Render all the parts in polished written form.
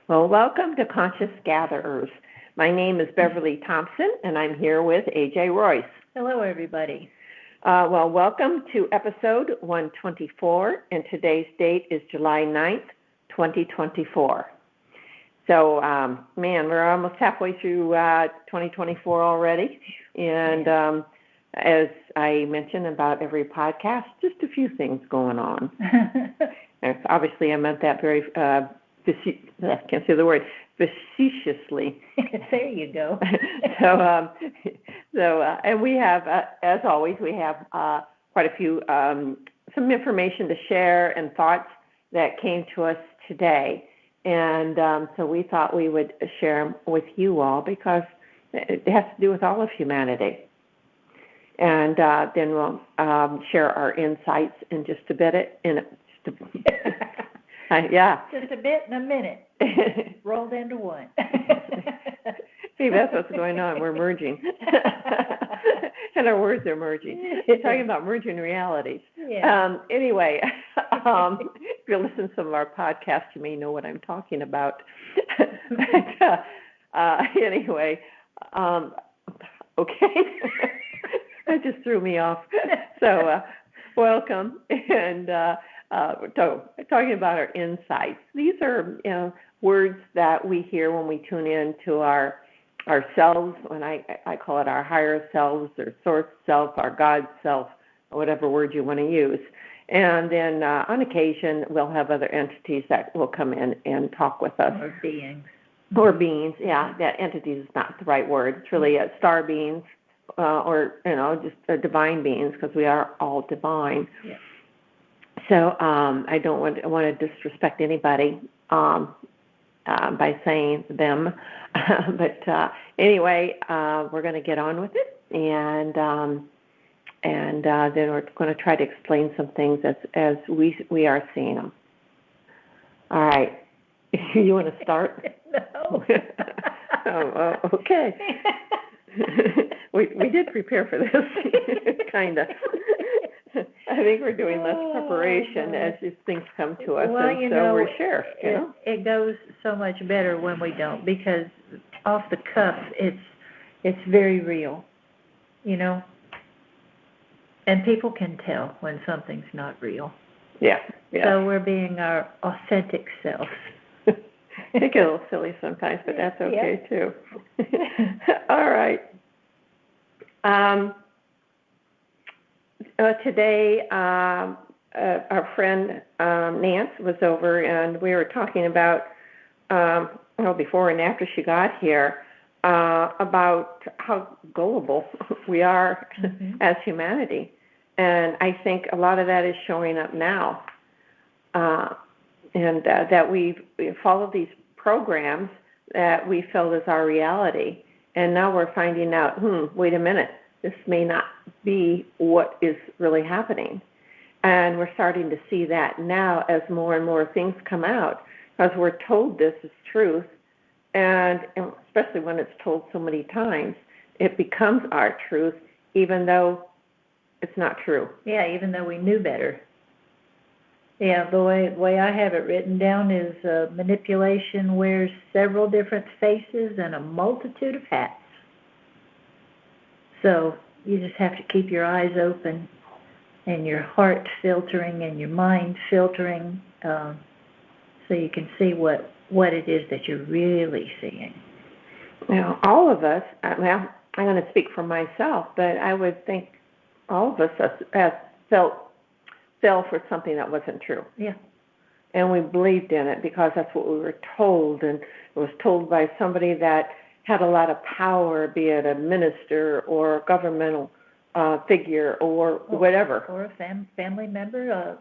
Well, welcome to Conscious Gatherers. My name is Beverly Thompson, and I'm here with A.J. Royce. Hello, everybody. Welcome to episode 124, and today's date is July 9th, 2024. So, we're almost halfway through 2024 already, and as I mention about every podcast, just a few things going on. Obviously, I meant that very I can't say the word, facetiously. There you go. And we have, as always, we have quite a few, some information to share and thoughts that came to us today. And so we thought we would share them with you all because it has to do with all of humanity. And then we'll share our insights in just a bit. Yeah. Just a bit in a minute. Rolled into one. See, that's what's going on. We're merging. And our words are merging. We're talking about merging realities. Yeah. Anyway, if you listen to some of our podcasts, you may know what I'm talking about. Anyway, okay. That just threw me off. So, welcome. And talking about our insights. These are words that we hear when we tune in to ourselves, when I call it our higher selves, or source self, our God self, or whatever word you want to use. And then on occasion, we'll have other entities that will come in and talk with us. Or beings. Or beings, yeah. That entities is not the right word. It's really star beings or, just divine beings, because we are all divine. Yeah. So I don't want to disrespect anybody by saying them, but anyway, we're going to get on with it, and then we're going to try to explain some things as we are seeing them. All right, you want to start? No. Oh, okay. We did prepare for this, kind of. I think we're doing less preparation as these things come to us, well, and so we're sure. It goes so much better when we don't, because off the cuff, it's very real, and people can tell when something's not real. Yeah. So we're being our authentic self. They get a little silly sometimes, but that's okay too. All right. Today, our friend Nance was over, and we were talking about, before and after she got here, about how gullible we are as humanity. And I think a lot of that is showing up now. And that we follow these programs that we felt is our reality. And now we're finding out, wait a minute, this may not be what is really happening. And we're starting to see that now as more and more things come out, because we're told this is truth, and especially when it's told so many times, it becomes our truth, even though it's not true. Yeah, even though we knew better. Yeah, the way I have it written down is manipulation wears several different faces and a multitude of hats. So you just have to keep your eyes open and your heart filtering and your mind filtering, so you can see what it is that you're really seeing. Now, all of us, I'm going to speak for myself, but I would think all of us have fell for something that wasn't true. Yeah. And we believed in it because that's what we were told, and it was told by somebody that had a lot of power, be it a minister or a governmental figure or whatever. Or a family member, a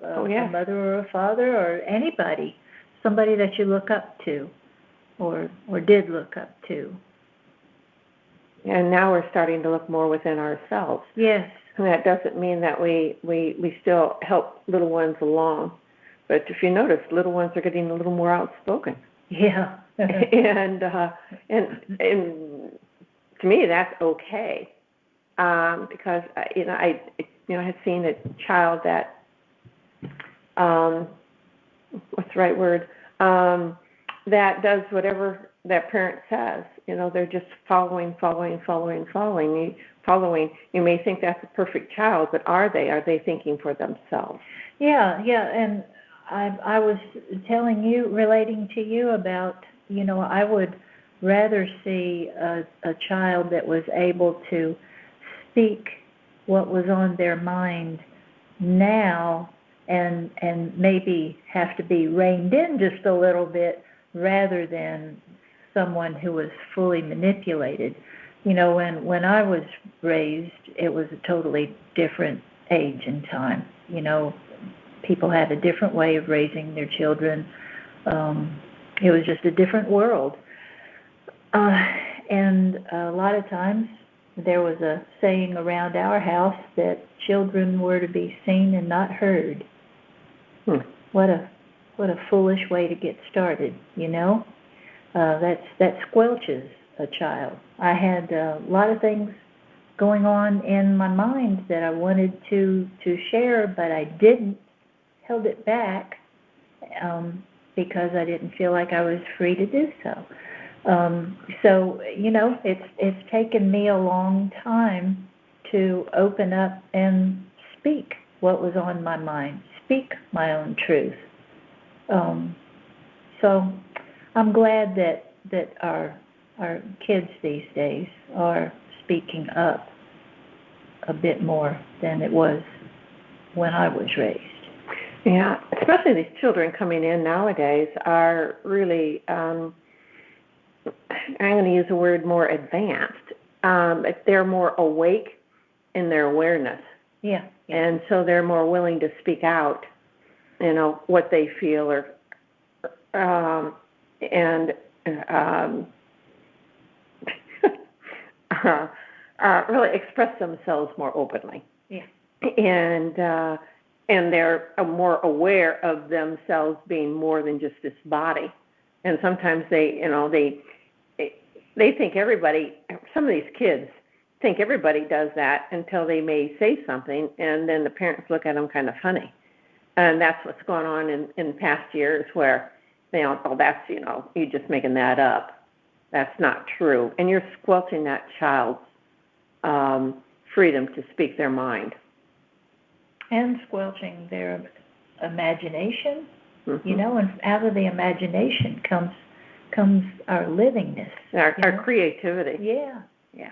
mother or a father, or anybody, somebody that you look up to or did look up to. And now we're starting to look more within ourselves. Yes. And that doesn't mean that we still help little ones along. But if you notice, little ones are getting a little more outspoken. Yeah. and to me, that's okay, because I had seen a child that what's the right word? that does whatever that parent says. They're just following. You may think that's a perfect child, but are they? Are they thinking for themselves? Yeah, and I was relating to you about, I would rather see a child that was able to speak what was on their mind now and maybe have to be reined in just a little bit rather than someone who was fully manipulated. When I was raised, it was a totally different age and time. People had a different way of raising their children. It was just a different world. And a lot of times there was a saying around our house that children were to be seen and not heard. What a foolish way to get started, that squelches a child. I had a lot of things going on in my mind that I wanted to share, but I didn't, held it back because I didn't feel like I was free to do so. So, it's taken me a long time to open up and speak what was on my mind, speak my own truth. So I'm glad that our kids these days are speaking up a bit more than it was when I was raised. Yeah, especially these children coming in nowadays are really, I'm going to use the word more advanced. They're more awake in their awareness. Yeah. And so they're more willing to speak out, what they feel really express themselves more openly. Yeah. And they're more aware of themselves being more than just this body. And sometimes they think everybody, some of these kids think everybody does that until they may say something, and then the parents look at them kind of funny. And that's what's going on in past years where, that's, you're just making that up. That's not true. And you're squelching that child's freedom to speak their mind. And squelching their imagination, Mm-hmm. And out of the imagination comes our livingness. Our creativity. Yeah. Yeah.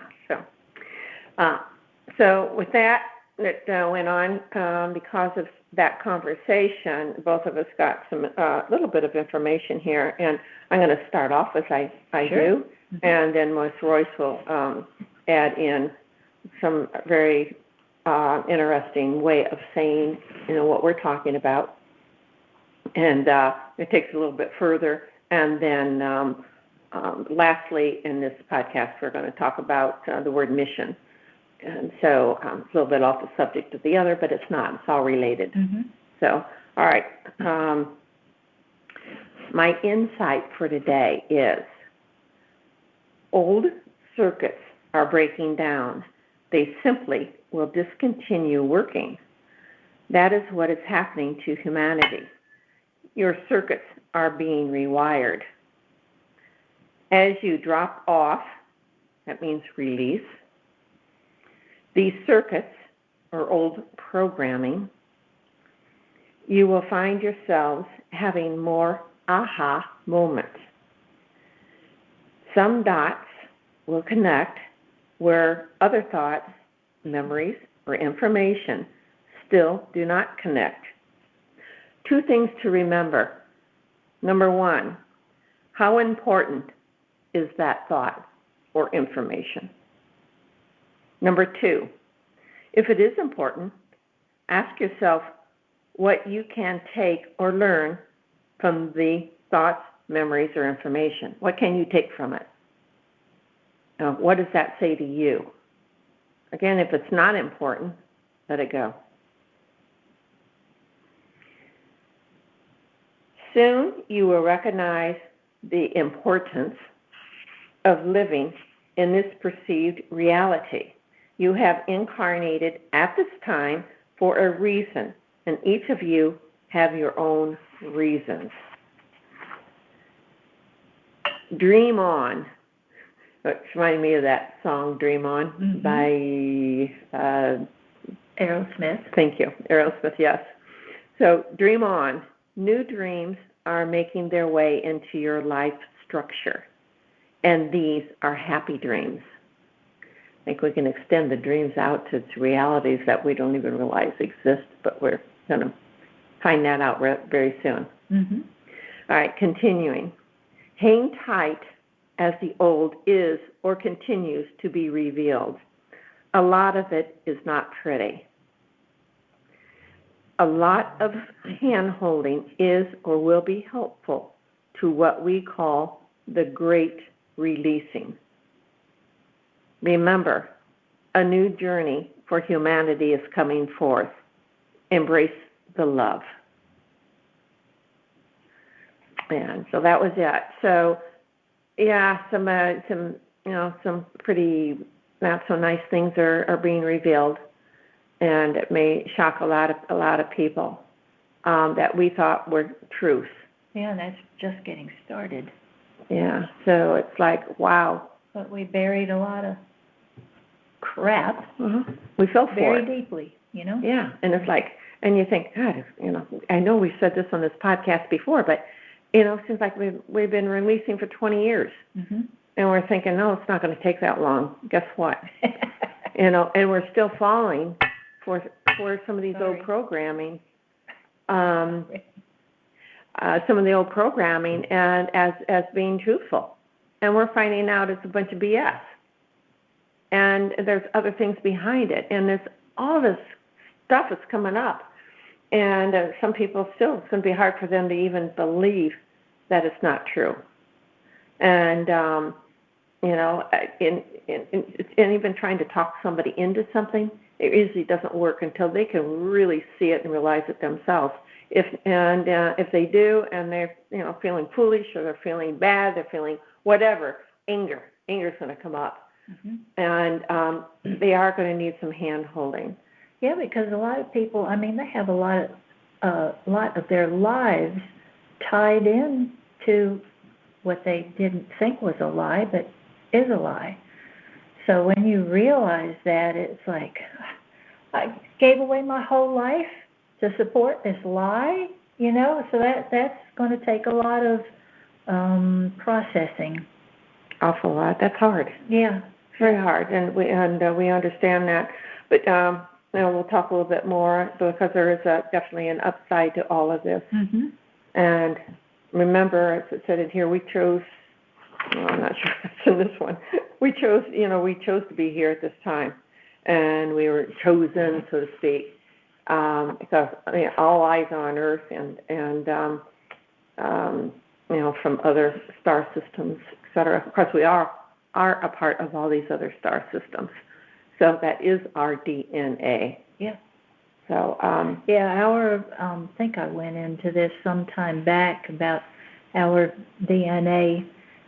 So with that went on because of that conversation, both of us got some little bit of information here, and I'm going to start off as I Sure. do, and then Ms. Royce will add in some very interesting way of saying, what we're talking about, and it takes a little bit further, and then lastly in this podcast we're going to talk about the word mission. And so it's a little bit off the subject of the other, but it's not. It's all related. Mm-hmm. So, all right. My insight for today is old circuits are breaking down. They simply will discontinue working. That is what is happening to humanity. Your circuits are being rewired. As you drop off, that means release, these circuits, or old programming, you will find yourselves having more aha moments. Some dots will connect where other thoughts, memories, or information still do not connect. 2 things to remember. Number 1, how important is that thought or information? Number 2, if it is important, ask yourself what you can take or learn from the thoughts, memories, or information. What can you take from it? What does that say to you? Again, if it's not important, let it go. Soon you will recognize the importance of living in this perceived reality. You have incarnated at this time for a reason, and each of you have your own reasons. dream on. It reminded me of that song, Dream On, by Aerosmith. Thank you. Aerosmith, yes. So dream on. New dreams are making their way into your life structure, and these are happy dreams. I think we can extend the dreams out to realities that we don't even realize exist, but we're going to find that out very soon. All right, continuing. Hang tight as the old is or continues to be revealed. A lot of it is not pretty. A lot of hand-holding is or will be helpful to what we call the great releasing. Remember, a new journey for humanity is coming forth. Embrace the love. And so that was it. So, yeah, some pretty not so nice things are being revealed, and it may shock a lot of people that we thought were truth. Yeah, that's just getting started. Yeah, so it's like, wow. But we buried a lot of crap. We fell for very it. Deeply, you know? Yeah, and it's like, and you think, God, I know we said this on this podcast before, but, it seems like we've been releasing for 20 years. And we're thinking, no, it's not going to take that long. Guess what? And we're still falling for some of these old programming. Some of the old programming and as being truthful. And we're finding out it's a bunch of BS. And there's other things behind it. And there's all this stuff that's coming up. And some people still, it's going to be hard for them to even believe that it's not true. And, and even trying to talk somebody into something, it usually doesn't work until they can really see it and realize it themselves. If they do, and they're feeling foolish, or they're feeling bad, they're feeling whatever, anger's going to come up, and they are going to need some hand holding. Yeah, because a lot of people, they have a lot of their lives tied in to what they didn't think was a lie, but is a lie. So when you realize that, it's like, I gave away my whole life to support this lie, so that's going to take a lot of processing. Awful lot. That's hard. Yeah. Very hard, and we understand that. But we'll talk a little bit more, because there is definitely an upside to all of this. And remember, as it said in here, we chose. Well, I'm not sure if it's in this one. We chose to be here at this time, and we were chosen, so to speak, because all eyes on Earth, and from other star systems, etc. Of course, we are a part of all these other star systems, so that is our DNA. Yeah. So I think I went into this some time back about our DNA,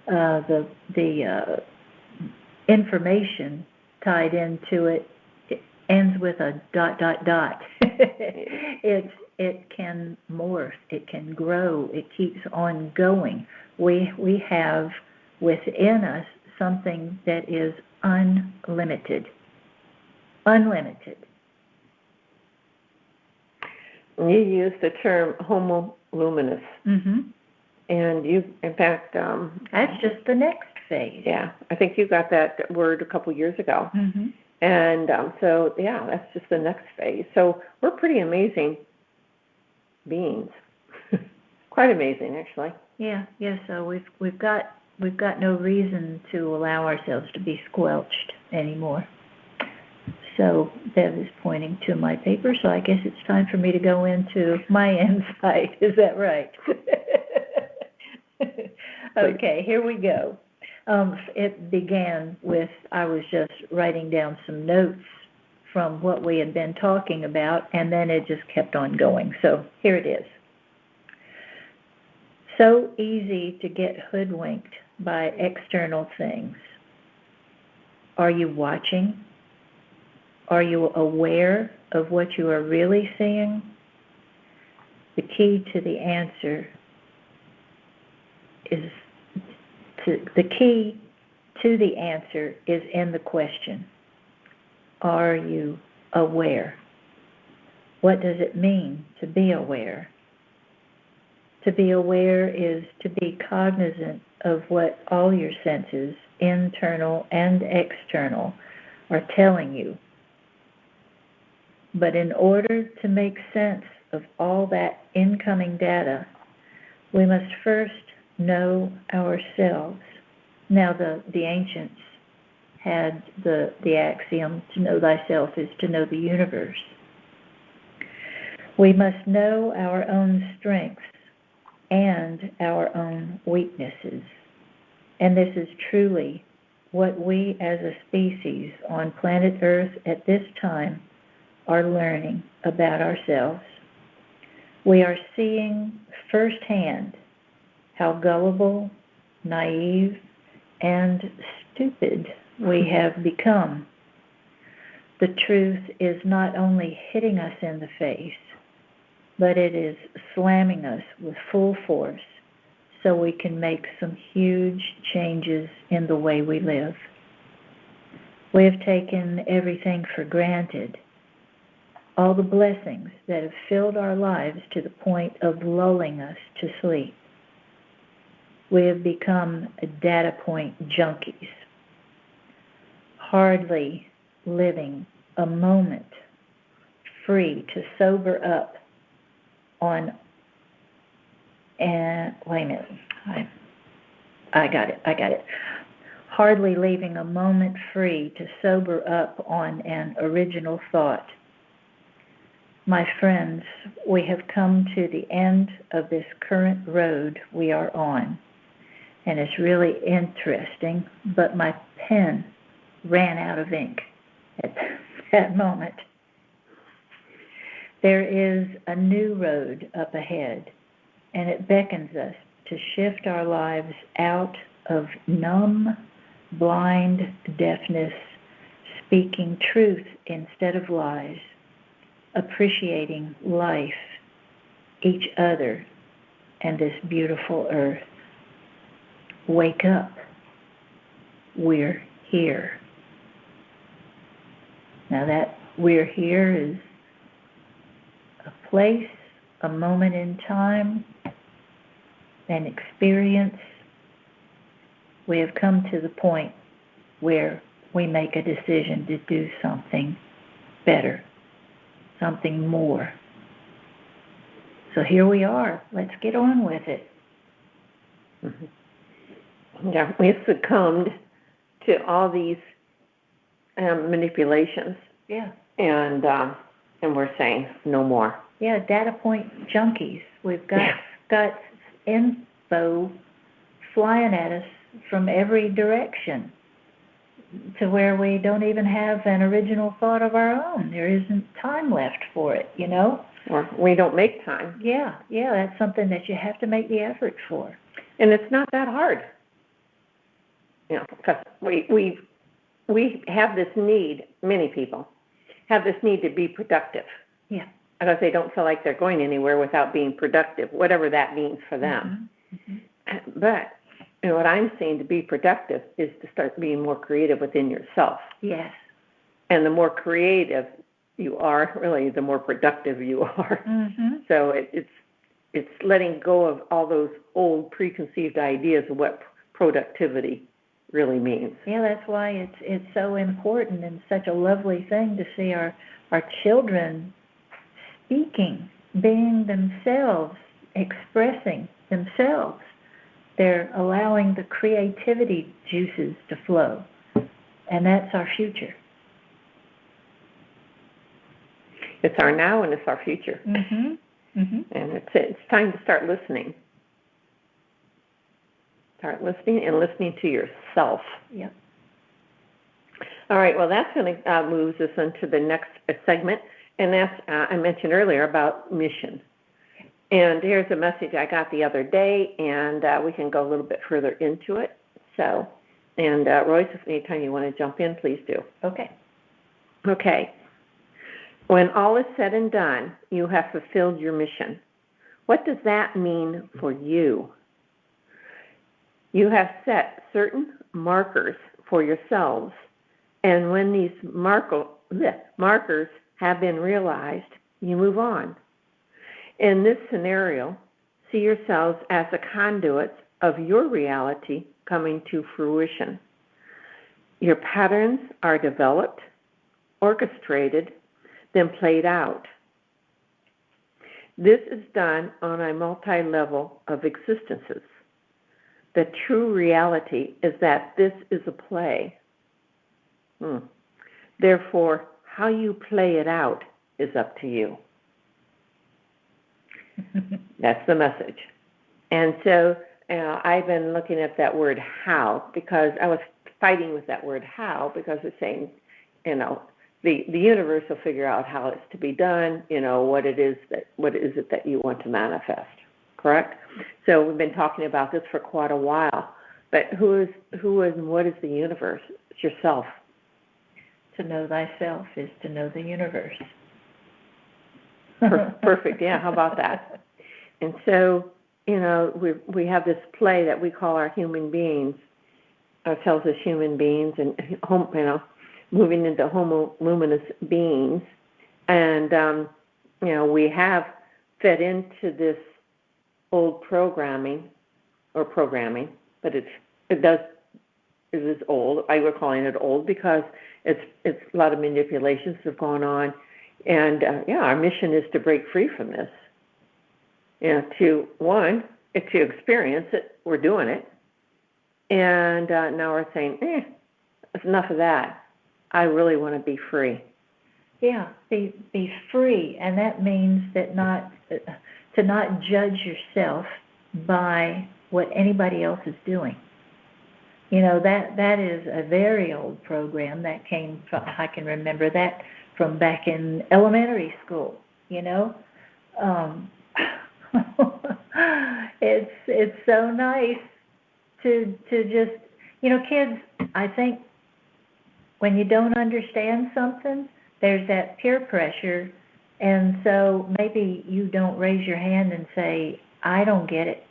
the information tied into it ends with a ... It can morph, it can grow, it keeps on going. We have within us something that is unlimited. Unlimited. You use the term homo luminous. And you, in fact... that's just the next phase. Yeah, I think you got that word a couple years ago. And so, yeah, that's just the next phase. So we're pretty amazing beings. Quite amazing, actually. Yeah. So we've got no reason to allow ourselves to be squelched anymore. So Bev is pointing to my paper, so I guess it's time for me to go into my insight. Is that right? Okay, here we go. It began with, I was just writing down some notes from what we had been talking about, and then it just kept on going. So here it is. So easy to get hoodwinked by external things. Are you watching? Are you aware of what you are really seeing? The key to the answer is the key to the answer is in the question. Are you aware? What does it mean to be aware? To be aware is to be cognizant of what all your senses, internal and external, are telling you. But in order to make sense of all that incoming data, we must first know ourselves. Now, the ancients had the axiom, to know thyself is to know the universe. We must know our own strengths and our own weaknesses. And this is truly what we as a species on planet Earth at this time are learning about ourselves. We are seeing firsthand how gullible, naive, and stupid we have become. The truth is not only hitting us in the face, but it is slamming us with full force so we can make some huge changes in the way we live. We have taken everything for granted, all the blessings that have filled our lives to the point of lulling us to sleep. We have become data point junkies, hardly living a moment free to sober up on, and wait a minute, I got it. Hardly leaving a moment free to sober up on an original thought. My friends, we have come to the end of this current road we are on. And it's really interesting, but my pen ran out of ink at that moment. There is a new road up ahead, and it beckons us to shift our lives out of numb, blind deafness, speaking truth instead of lies, appreciating life, each other, and this beautiful earth. Wake up. We're here. Now that we're here is a place, a moment in time, an experience. We have come to the point where we make a decision to do something better, something more. So here we are. Let's get on with it. Mm-hmm. Yeah, we succumbed to all these manipulations. Yeah. And we're saying no more. Yeah, data point junkies. We've got info flying at us from every direction to where we don't even have an original thought of our own. There isn't time left for it, you know? Or we don't make time. Yeah, that's something that you have to make the effort for. And it's not that hard. You know, because we have this need, many people have this need to be productive. Yeah. Because they don't feel like they're going anywhere without being productive, whatever that means for them. Mm-hmm. But you know, what I'm saying to be productive is to start being more creative within yourself. Yes. And the more creative you are, really, the more productive you are. Mm-hmm. So it's letting go of all those old preconceived ideas of what productivity really means. Yeah, that's why it's so important and such a lovely thing to see our children speaking, being themselves, expressing themselves. They're allowing the creativity juices to flow, and that's our future. It's our now and it's our future. Mm-hmm. Mm-hmm. And it's time to start listening. Start listening and listening to yourself. Yep. All right, well, that's going to move us into the next segment, and that's, I mentioned earlier, about mission. And here's a message I got the other day, and we can go a little bit further into it. So, and Royce, if anytime you want to jump in, please do. Okay. When all is said and done, you have fulfilled your mission. What does that mean for you? You have set certain markers for yourselves, and when these markers have been realized, you move on. In this scenario, see yourselves as the conduits of your reality coming to fruition. Your patterns are developed, orchestrated, then played out. This is done on a multi-level of existences. The true reality is that this is a play. Therefore, how you play it out is up to you. That's the message. And so I've been looking at that word how, because I was fighting with that word how, because it's saying, the universe will figure out how it's to be done, what is it that you want to manifest, correct? So we've been talking about this for quite a while. But who is and what is the universe? It's yourself. To know thyself is to know the universe. Perfect. Yeah, how about that? And so, we have this play that we call our human beings, ourselves as human beings, and moving into homo luminous beings. And we have fed into this old programming, but it is old. I was calling it old because it's a lot of manipulations have gone on. And our mission is to break free from this. To experience it, we're doing it. And now we're saying, it's enough of that. I really want to be free. Yeah, be free, and that means that to not judge yourself by what anybody else is doing. That is a very old program that came from, I can remember that from back in elementary school, It's so nice to just, kids, I think when you don't understand something, there's that peer pressure, and so maybe you don't raise your hand and say, I don't get it.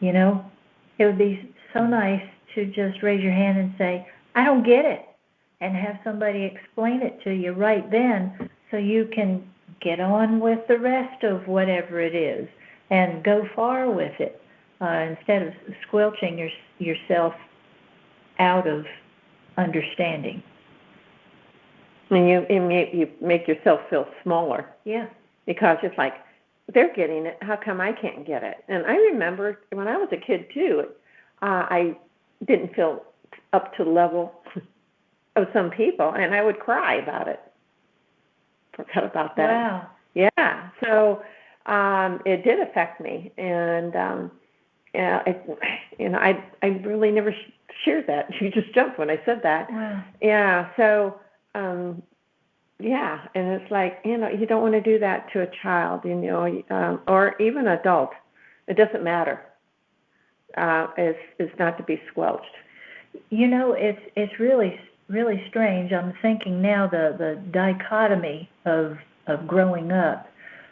It would be so nice to just raise your hand and say, I don't get it, and have somebody explain it to you right then so you can get on with the rest of whatever it is and go far with it instead of squelching yourself out of understanding. And you make yourself feel smaller. Yeah. Because it's like, they're getting it, how come I can't get it? And I remember when I was a kid too, I didn't feel up to the level of some people, and I would cry about it. Forgot about that. Wow. Yeah. So it did affect me, and I really never shared that. You just jumped when I said that. Wow. Yeah. So and it's like you don't want to do that to a child, or even adult. It doesn't matter. It's not to be squelched. It's really strange. I'm thinking now the dichotomy of growing up.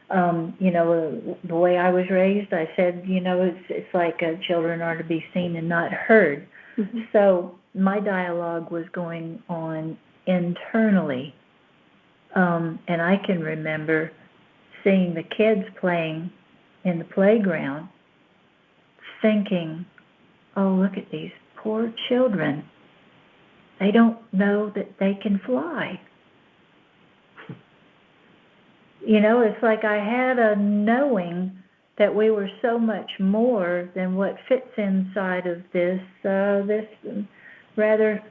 The way I was raised, I said, it's like children are to be seen and not heard. Mm-hmm. So my dialogue was going on internally, and I can remember seeing the kids playing in the playground, thinking, "Oh, look at these poor children. They don't know that they can fly." It's like I had a knowing that we were so much more than what fits inside of this rather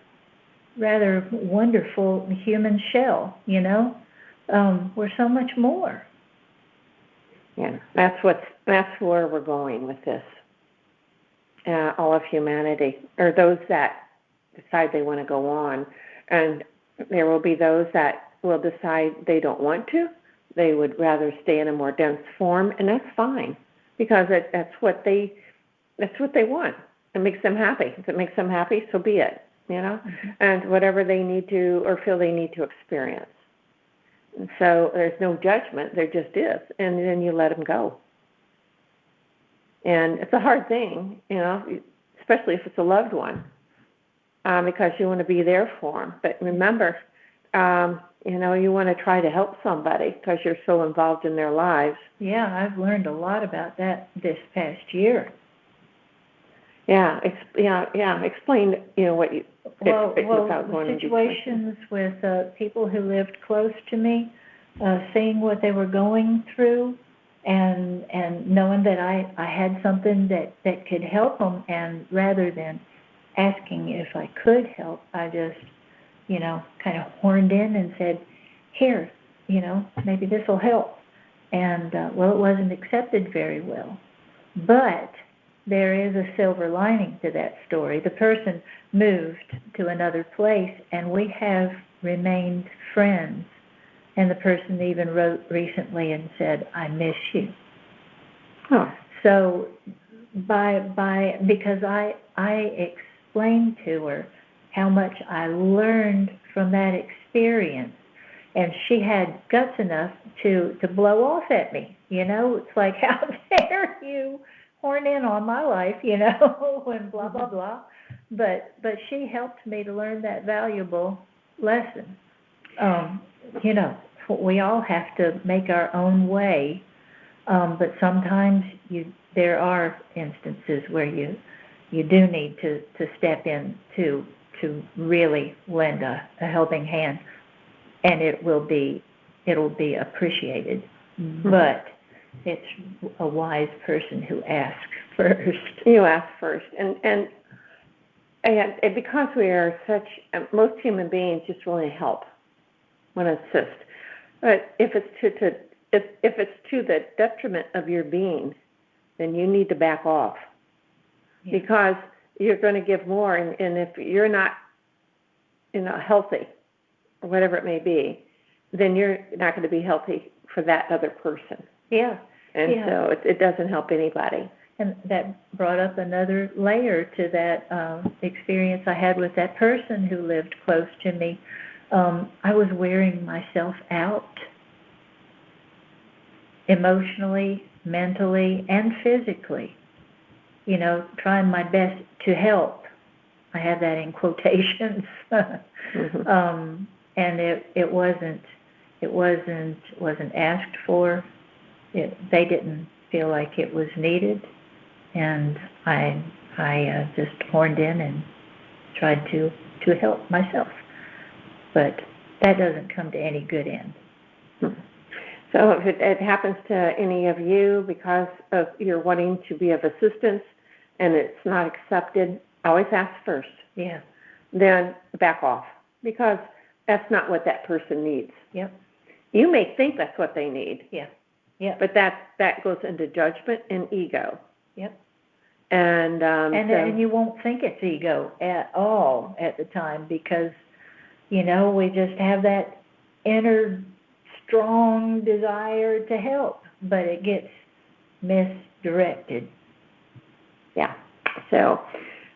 wonderful human shell. We're so much more. Yeah, that's where we're going with this. All of humanity, or those that decide they want to go on, and there will be those that will decide they don't want to. They would rather stay in a more dense form, and that's fine, because that's what they want. It makes them happy. If it makes them happy, so be it. Mm-hmm. And whatever they need to or feel they need to experience. And so there's no judgment. There just is, and then you let them go. And it's a hard thing, especially if it's a loved one, because you want to be there for them. But remember, you want to try to help somebody because you're so involved in their lives. Yeah, I've learned a lot about that this past year. Yeah, explain, what you... Well, situations with people who lived close to me, seeing what they were going through, and knowing that I had something that could help them, and rather than asking if I could help, I just, kind of horned in and said, here, maybe this will help. And, it wasn't accepted very well. But there is a silver lining to that story. The person moved to another place, and we have remained friends. And the person even wrote recently and said, I miss you. Oh. So because I explained to her how much I learned from that experience, and she had guts enough to blow off at me. It's like, how dare you horn in on my life, and blah, blah, blah. But she helped me to learn that valuable lesson. We all have to make our own way, but sometimes there are instances where you do need to step in to really lend a helping hand, and it'll be appreciated. Mm-hmm. But it's a wise person who asks first. You ask first, and because we are most human beings just want to help, want to assist. But if it's to the detriment of your being, then you need to back off, because you're going to give more, and if you're not, healthy, or whatever it may be, then you're not going to be healthy for that other person. Yeah. And so it doesn't help anybody. And that brought up another layer to that experience I had with that person who lived close to me. I was wearing myself out emotionally, mentally, and physically, trying my best to help. I have that in quotations. Mm-hmm. And it wasn't asked for. They didn't feel like it was needed, and I just horned in and tried to help myself. But that doesn't come to any good end. So if it happens to any of you because of you're wanting to be of assistance and it's not accepted, always ask first. Yeah. Then back off, because that's not what that person needs. Yep. You may think that's what they need. Yeah. Yeah. But that goes into judgment and ego. Yep. And you won't think it's ego at all at the time, because we just have that inner strong desire to help, but it gets misdirected. Yeah. So,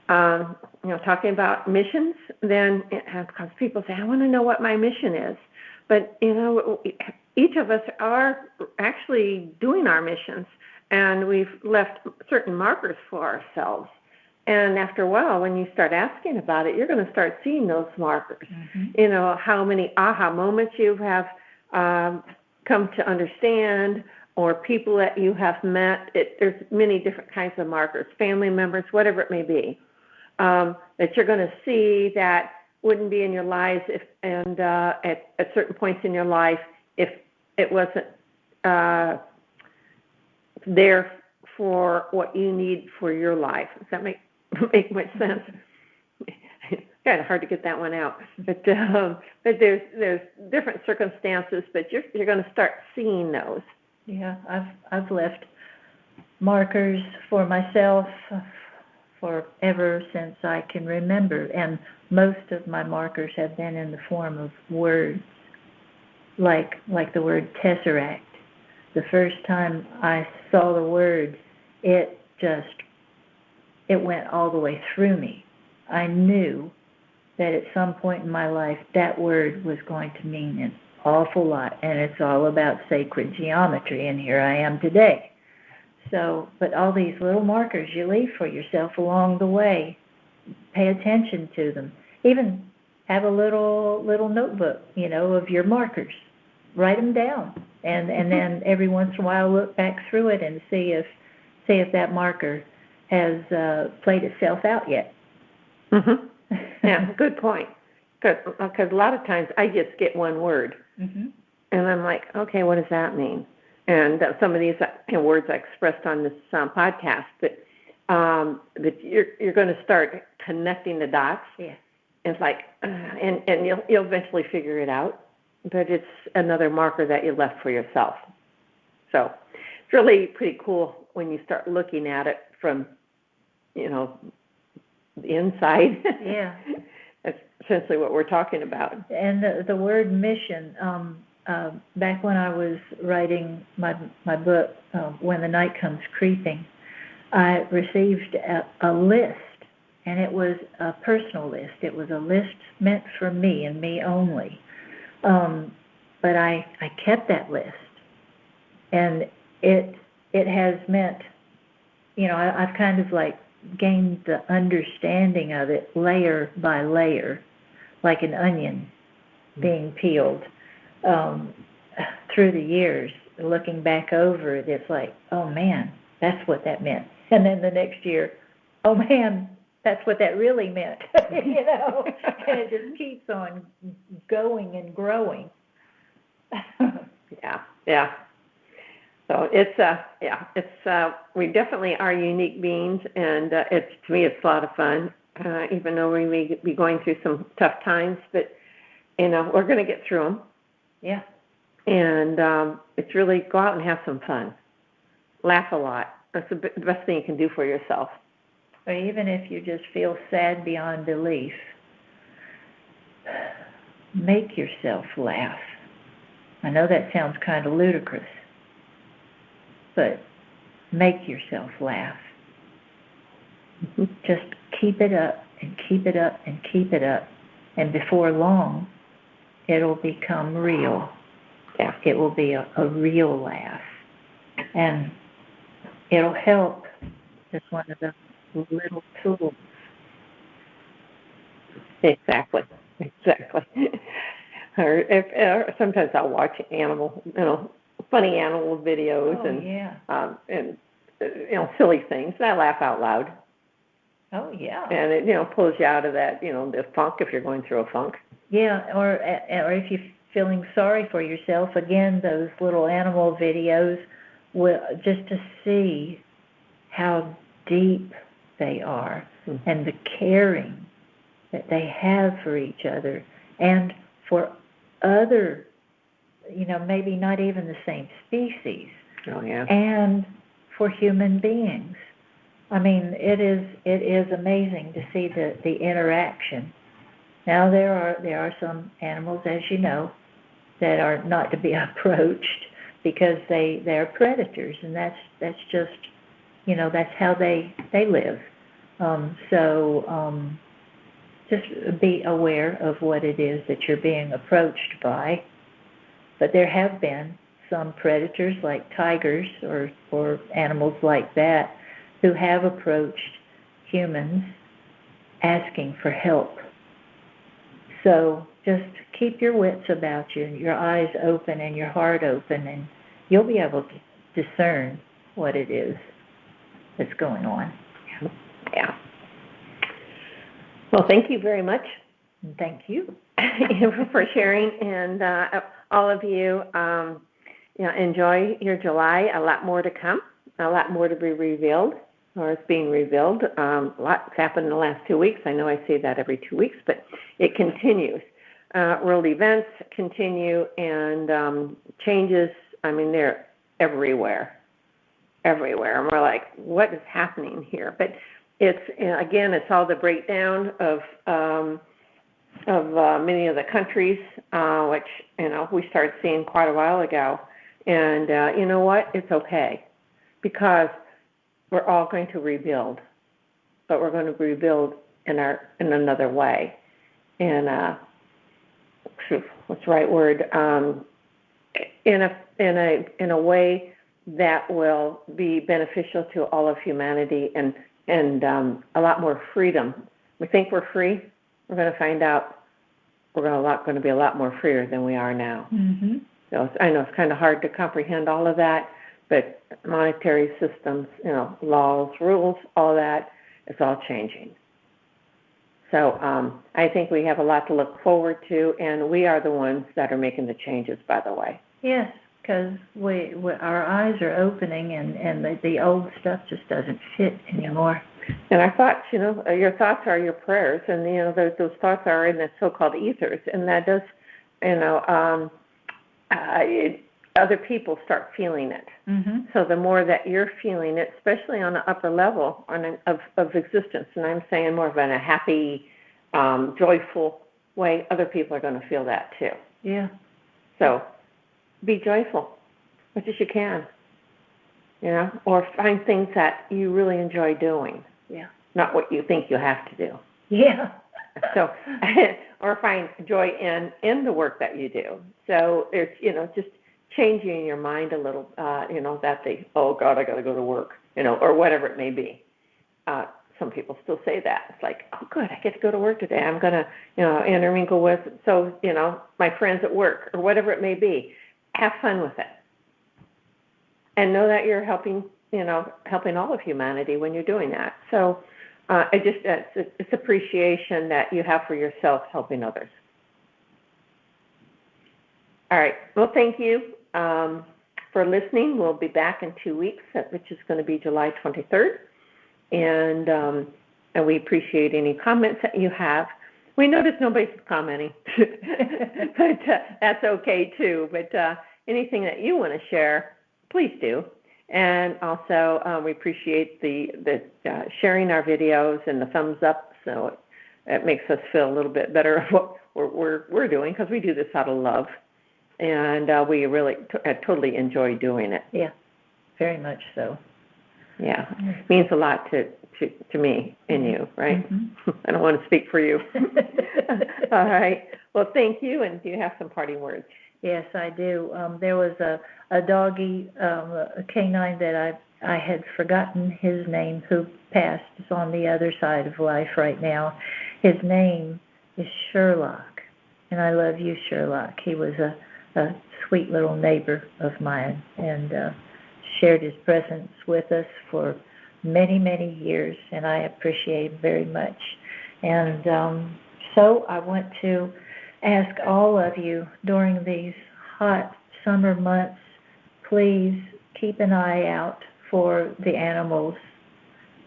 talking about missions, then because people say, I want to know what my mission is. But, each of us are actually doing our missions, and we've left certain markers for ourselves. And after a while, when you start asking about it, you're going to start seeing those markers. Mm-hmm. How many aha moments you have come to understand, or people that you have met. There's many different kinds of markers, family members, whatever it may be, that you're going to see that wouldn't be in your lives at certain points in your life if it wasn't there for what you need for your life. Does that make much sense? Kind of hard to get that one out, but there's different circumstances, but you're going to start seeing those. Yeah, I've left markers for myself forever since I can remember, and most of my markers have been in the form of words, like the word tesseract. The first time I saw the word, it went all the way through me. I knew that at some point in my life that word was going to mean an awful lot, and it's all about sacred geometry, and here I am today. So, but all these little markers you leave for yourself along the way, pay attention to them. Even have a little notebook, of your markers. Write them down, and then every once in a while look back through it and see if that marker has played itself out yet. Mm-hmm. Yeah, good point. Because a lot of times I just get one word, and I'm like, okay, what does that mean? And some of these words I expressed on this podcast, that you're going to start connecting the dots. Yeah. And it's like, and you'll eventually figure it out, but it's another marker that you left for yourself. So it's really pretty cool when you start looking at it from, the inside. Yeah. That's essentially what we're talking about. And the word mission, back when I was writing my book, When the Night Comes Creeping, I received a list, and it was a personal list. It was a list meant for me and me only. But I kept that list, and it has meant, I've kind of like gained the understanding of it layer by layer, like an onion being peeled. Through the years, looking back over it, it's like, oh man, that's what that meant. And then the next year, oh man, that's what that really meant. And it just keeps on going and growing. Yeah. So we definitely are unique beings, and to me, it's a lot of fun, even though we may be going through some tough times, but, we're going to get through them. Yeah. And it's really go out and have some fun. Laugh a lot. That's the best thing you can do for yourself. Or even if you just feel sad beyond belief, make yourself laugh. I know that sounds kind of ludicrous, but make yourself laugh. Just keep it up and keep it up and keep it up. And before long, it'll become real. Yeah. It will be a real laugh. And it'll help. It's one of the little tools. Exactly. Or sometimes I'll watch funny animal videos and silly things. And I laugh out loud. Oh yeah. And it pulls you out of that, the funk if you're going through a funk. Yeah, or if you're feeling sorry for yourself, again, those little animal videos, just to see how deep they are and the caring that they have for each other and for other, maybe not even the same species. Oh yeah. And for human beings. I mean, it is amazing to see the interaction. Now there are some animals, as you know, that are not to be approached because they're predators, and that's just that's how they live. So just be aware of what it is that you're being approached by. But there have been some predators like tigers or animals like that who have approached humans asking for help. So just keep your wits about you, your eyes open and your heart open, and you'll be able to discern what it is that's going on. Yeah. Well, thank you very much. And thank you for sharing, and all of you, enjoy your July. A lot more to come, a lot more to be revealed, or it's being revealed. A lot's happened in the last 2 weeks. I know I say that every 2 weeks, but it continues. World events continue, and changes, they're everywhere. And we're like, what is happening here? But it's all the breakdown of many of the countries, which, we started seeing quite a while ago. And you know what? It's okay, because we're all going to rebuild, but we're going to rebuild in another way. And what's the right word? In a way that will be beneficial to all of humanity and a lot more freedom. We think we're free. We're going to find out we're going to be a lot more freer than we are now. Mm-hmm. So I know it's kind of hard to comprehend all of that, but monetary systems, laws, rules, all that, it's all changing. So I think we have a lot to look forward to, and we are the ones that are making the changes, by the way. Yes, because our eyes are opening, and the old stuff just doesn't fit anymore. And our thoughts, your thoughts are your prayers, and those thoughts are in the so-called ethers, and that does, other people start feeling it. Mm-hmm. So the more that you're feeling it, especially on the upper level of existence, and I'm saying more of in a happy, joyful way, other people are going to feel that too. Yeah. So be joyful, much as you can, or find things that you really enjoy doing. Yeah. Not what you think you have to do. Yeah. So, or find joy in the work that you do. So it's, just changing your mind a little, that oh God, I got to go to work, or whatever it may be. Some people still say that. It's like, oh good, I get to go to work today. I'm going to, intermingle with, my friends at work, or whatever it may be. Have fun with it. And know that you're helping all of humanity when you're doing that. So it's appreciation that you have for yourself helping others. All right. Well, thank you for listening. We'll be back in 2 weeks, which is going to be July 23rd. And we appreciate any comments that you have. We notice nobody's commenting, but that's okay too. But anything that you want to share, please do. And also, we appreciate the sharing our videos and the thumbs up. So it makes us feel a little bit better of what we're doing, because we do this out of love, and we really totally enjoy doing it. Yeah, very much so. Yeah, it means a lot to me and you, right? Mm-hmm. I don't want to speak for you. All right. Well, thank you. And do you have some parting words? Yes, I do. There was a doggy, a canine that I had forgotten his name, who passed. Is on the other side of life right now. His name is Sherlock, and I love you, Sherlock. He was a sweet little neighbor of mine, and shared his presence with us for many, many years, and I appreciate him very much. And so I want to ask all of you during these hot summer months, please keep an eye out for the animals.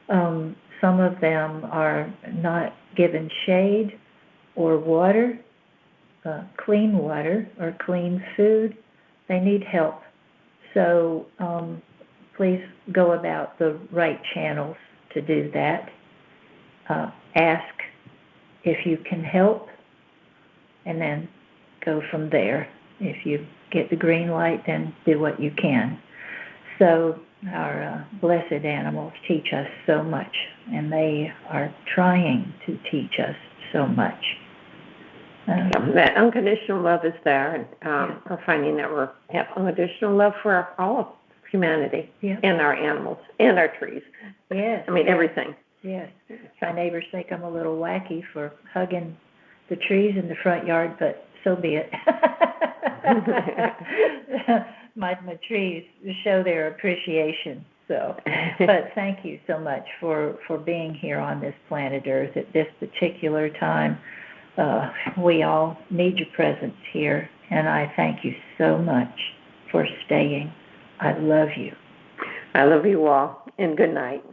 Some of them are not given shade or water, clean water or clean food. They need help. So please go about the right channels to do that. Ask if you can help, and then go from there. If you get the green light, then do what you can. So our blessed animals teach us so much, and they are trying to teach us so much. That unconditional love is there, and we're finding that we have unconditional love for all of humanity, and our animals, and our trees. Yes. Everything. Yes. My neighbors think I'm a little wacky for hugging the trees in the front yard, but so be it. my trees show their appreciation. So, but thank you so much for being here on this planet Earth at this particular time. We all need your presence here, and I thank you so much for staying. I love you. I love you all, and good night.